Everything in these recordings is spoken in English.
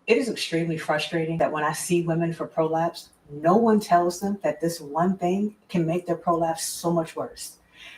It is extremely frustrating that when I see women for prolapse, no one tells them that this one thing can make their prolapse so much worse.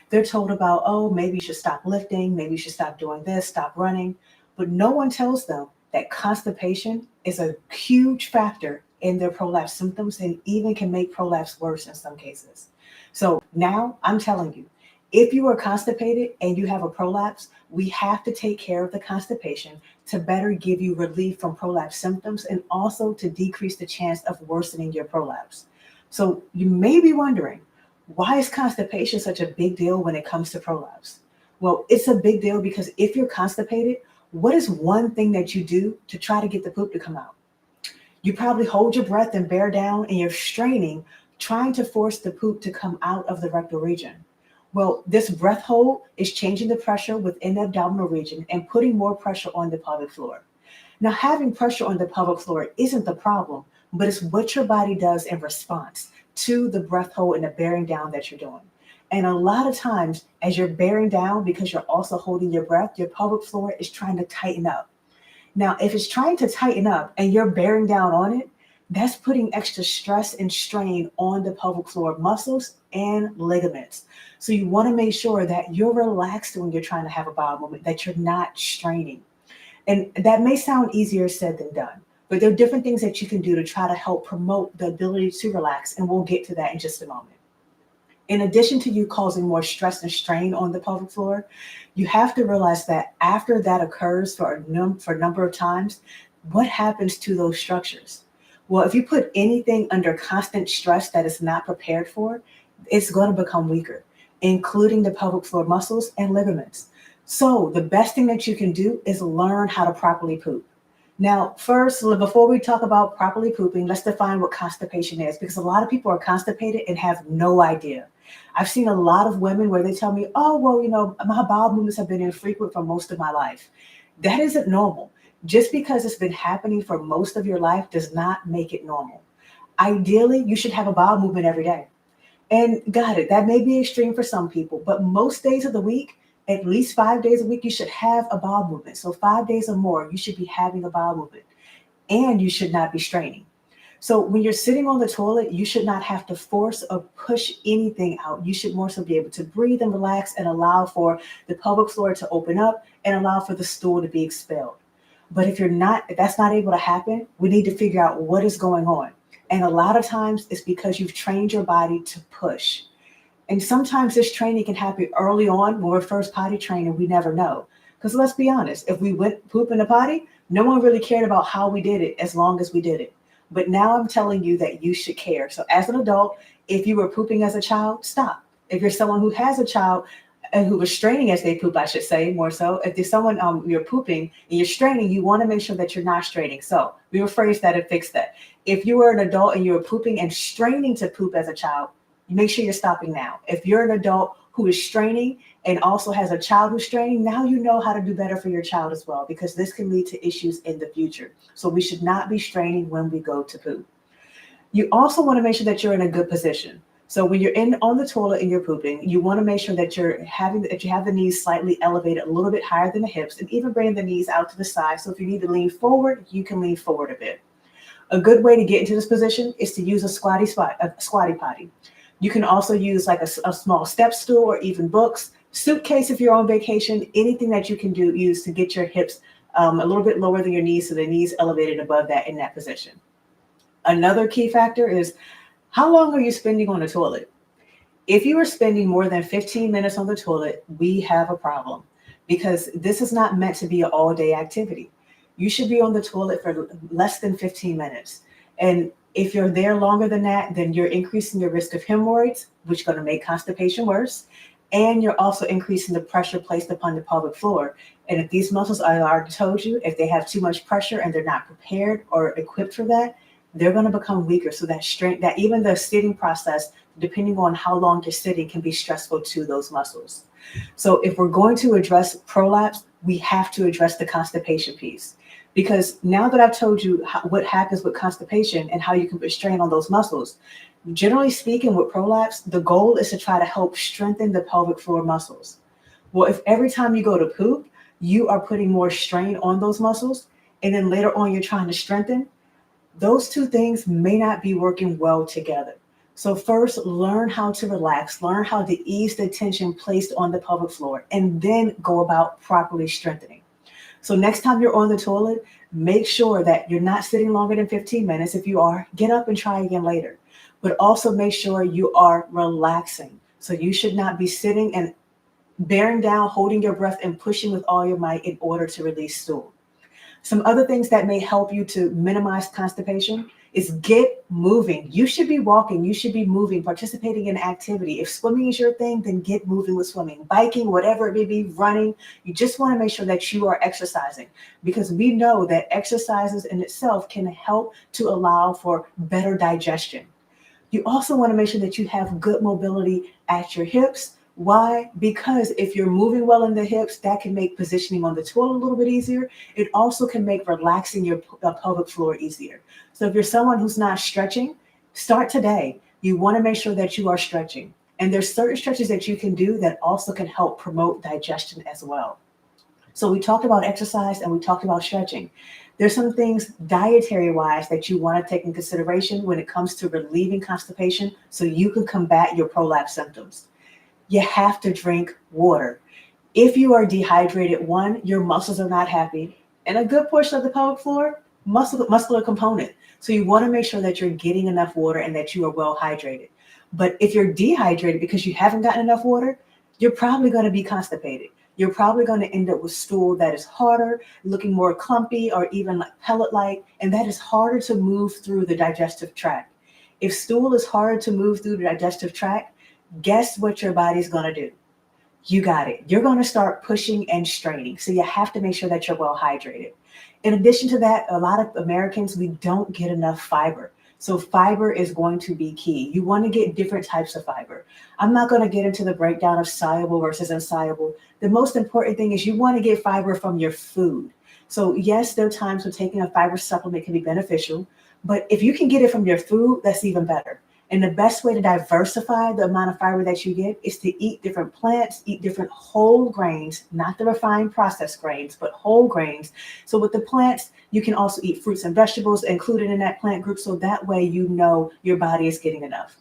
They're told about, oh, maybe you should stop lifting, maybe you should stop doing this, stop running. But no one tells them that constipation is a huge factor in their prolapse symptoms and even can make prolapse worse in some cases. So now I'm telling you, if you are constipated and you have a prolapse, we have to take care of the constipation to better give you relief from prolapse symptoms and also to decrease the chance of worsening your prolapse. So you may be wondering, why is constipation such a big deal when it comes to prolapse? Well, it's a big deal because if you're constipated, what is one thing that you do to try to get the poop to come out? You probably hold your breath and bear down and you're straining, trying to force the poop to come out of the rectal region. Well, this breath hold is changing the pressure within the abdominal region and putting more pressure on the pelvic floor. Now, having pressure on the pelvic floor isn't the problem, but it's what your body does in response to the breath hold and the bearing down that you're doing. And a lot of times, as you're bearing down because you're also holding your breath, your pelvic floor is trying to tighten up. Now, if it's trying to tighten up and you're bearing down on it, that's putting extra stress and strain on the pelvic floor muscles and ligaments. So you want to make sure that you're relaxed when you're trying to have a bowel movement, that you're not straining. And that may sound easier said than done, but there are different things that you can do to try to help promote the ability to relax. And we'll get to that in just a moment. In addition to you causing more stress and strain on the pelvic floor, you have to realize that after that occurs for a number of times, what happens to those structures? Well, if you put anything under constant stress that is not prepared for, it's going to become weaker, including the pelvic floor muscles and ligaments. So the best thing that you can do is learn how to properly poop. Now, first, before we talk about properly pooping, let's define what constipation is because a lot of people are constipated and have no idea. I've seen a lot of women where they tell me, oh, well, my bowel movements have been infrequent for most of my life. That isn't normal. Just because it's been happening for most of your life does not make it normal. Ideally, you should have a bowel movement every day. And got it, that may be extreme for some people, but most days of the week, at least 5 days a week, you should have a bowel movement. So 5 days or more, you should be having a bowel movement and you should not be straining. So when you're sitting on the toilet, you should not have to force or push anything out. You should more so be able to breathe and relax and allow for the pelvic floor to open up and allow for the stool to be expelled. But if that's not able to happen, we need to figure out what is going on. And a lot of times it's because you've trained your body to push. And sometimes this training can happen early on when we're first potty trained and we never know. Because let's be honest, if we went poop in the potty, no one really cared about how we did it as long as we did it. But now I'm telling you that you should care. So as an adult, if you were pooping as a child, stop. If you're someone who has a child and who was straining as they poop, I should say more so, if there's someone you're pooping and you're straining, you want to make sure that you're not straining. So we rephrase that and fix that. If you were an adult and you were pooping and straining to poop as a child, make sure you're stopping now. If you're an adult who is straining and also has a child who's straining, now you know how to do better for your child as well, because this can lead to issues in the future. So we should not be straining when we go to poop. You also want to make sure that you're in a good position. So when you're on the toilet and you're pooping, you want to make sure that you have the knees slightly elevated a little bit higher than the hips, and even bring the knees out to the side. So if you need to lean forward, you can lean forward a bit. A good way to get into this position is to use a squatty potty. You can also use like a small step stool or even books, suitcase if you're on vacation, anything that you can use to get your hips a little bit lower than your knees so the knees elevated above that in that position. Another key factor is how long are you spending on the toilet? If you are spending more than 15 minutes on the toilet, we have a problem because this is not meant to be an all-day activity. You should be on the toilet for less than 15 minutes. And if you're there longer than that, then you're increasing your risk of hemorrhoids, which is going to make constipation worse. And you're also increasing the pressure placed upon the pelvic floor. And if these muscles, I already told you, if they have too much pressure and they're not prepared or equipped for that, they're going to become weaker. So that strength, that even the sitting process, depending on how long you're sitting, can be stressful to those muscles. So if we're going to address prolapse, we have to address the constipation piece. Because now that I've told you what happens with constipation and how you can put strain on those muscles, generally speaking with prolapse, the goal is to try to help strengthen the pelvic floor muscles. Well, if every time you go to poop, you are putting more strain on those muscles, and then later on you're trying to strengthen, those two things may not be working well together. So first, learn how to relax, learn how to ease the tension placed on the pelvic floor, and then go about properly strengthening. So next time you're on the toilet, make sure that you're not sitting longer than 15 minutes. If you are, get up and try again later. But also make sure you are relaxing. So you should not be sitting and bearing down, holding your breath, and pushing with all your might in order to release stool. Some other things that may help you to minimize constipation is get moving. You should be walking, you should be moving, participating in activity. If swimming is your thing, then get moving with swimming, biking, whatever it may be, running. You just want to make sure that you are exercising, because we know that exercises in itself can help to allow for better digestion. You also want to make sure that you have good mobility at your hips. Why? Because if you're moving well in the hips, that can make positioning on the toilet a little bit easier. It also can make relaxing your pelvic floor easier. So if you're someone who's not stretching, start today. You want to make sure that you are stretching. And there's certain stretches that you can do that also can help promote digestion as well. So we talked about exercise and we talked about stretching. There's some things dietary wise that you want to take in consideration when it comes to relieving constipation so you can combat your prolapse symptoms. You have to drink water. If you are dehydrated, one, your muscles are not happy, and a good portion of the pelvic floor, muscular component. So you want to make sure that you're getting enough water and that you are well hydrated. But if you're dehydrated because you haven't gotten enough water, you're probably going to be constipated. You're probably going to end up with stool that is harder, looking more clumpy or even like pellet-like, and that is harder to move through the digestive tract. If stool is harder to move through the digestive tract, guess what your body's going to do? You got it. You're going to start pushing and straining. So you have to make sure that you're well hydrated. In addition to that, a lot of Americans, we don't get enough fiber. So fiber is going to be key. You want to get different types of fiber. I'm not going to get into the breakdown of soluble versus insoluble. The most important thing is you want to get fiber from your food. So yes, there are times when taking a fiber supplement can be beneficial, but if you can get it from your food, that's even better. And the best way to diversify the amount of fiber that you get is to eat different plants, eat different whole grains, not the refined processed grains, but whole grains. So with the plants, you can also eat fruits and vegetables included in that plant group. So that way, you know your body is getting enough.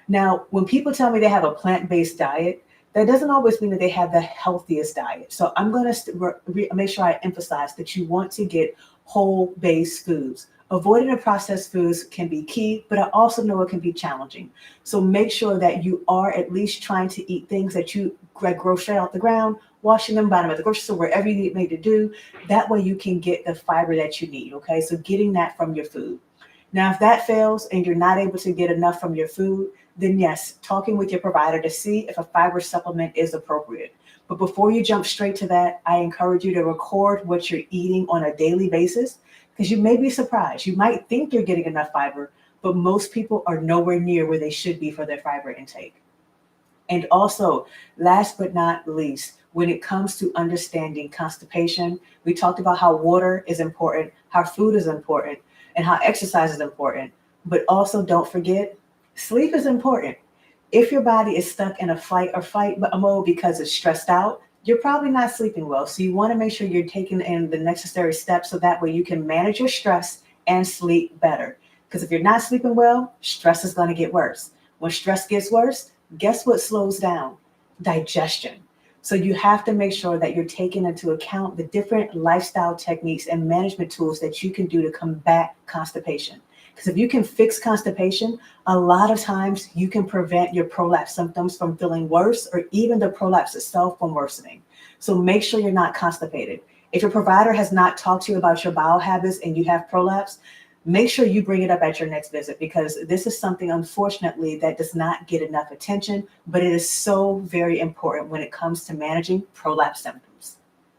Now, when people tell me they have a plant-based diet, that doesn't always mean that they have the healthiest diet. So I'm going to make sure I emphasize that you want to get whole-based foods. Avoiding the processed foods can be key, but I also know it can be challenging. So make sure that you are at least trying to eat things that you grow straight off the ground, washing them, buying them at the grocery store, wherever you need to do. That way you can get the fiber that you need, okay? So getting that from your food. Now, if that fails and you're not able to get enough from your food, then yes, talking with your provider to see if a fiber supplement is appropriate. But before you jump straight to that, I encourage you to record what you're eating on a daily basis, because you may be surprised. You might think you're getting enough fiber, but most people are nowhere near where they should be for their fiber intake. And also, last but not least, when it comes to understanding constipation, we talked about how water is important, how food is important, and how exercise is important. But also don't forget, sleep is important. If your body is stuck in a fight or flight mode because it's stressed out, you're probably not sleeping well. So you want to make sure you're taking in the necessary steps so that way you can manage your stress and sleep better. Because if you're not sleeping well, stress is going to get worse. When stress gets worse, guess what slows down? Digestion. So you have to make sure that you're taking into account the different lifestyle techniques and management tools that you can do to combat constipation. Because if you can fix constipation, a lot of times you can prevent your prolapse symptoms from feeling worse or even the prolapse itself from worsening. So make sure you're not constipated. If your provider has not talked to you about your bowel habits and you have prolapse, make sure you bring it up at your next visit, because this is something, unfortunately, that does not get enough attention, but it is so very important when it comes to managing prolapse symptoms.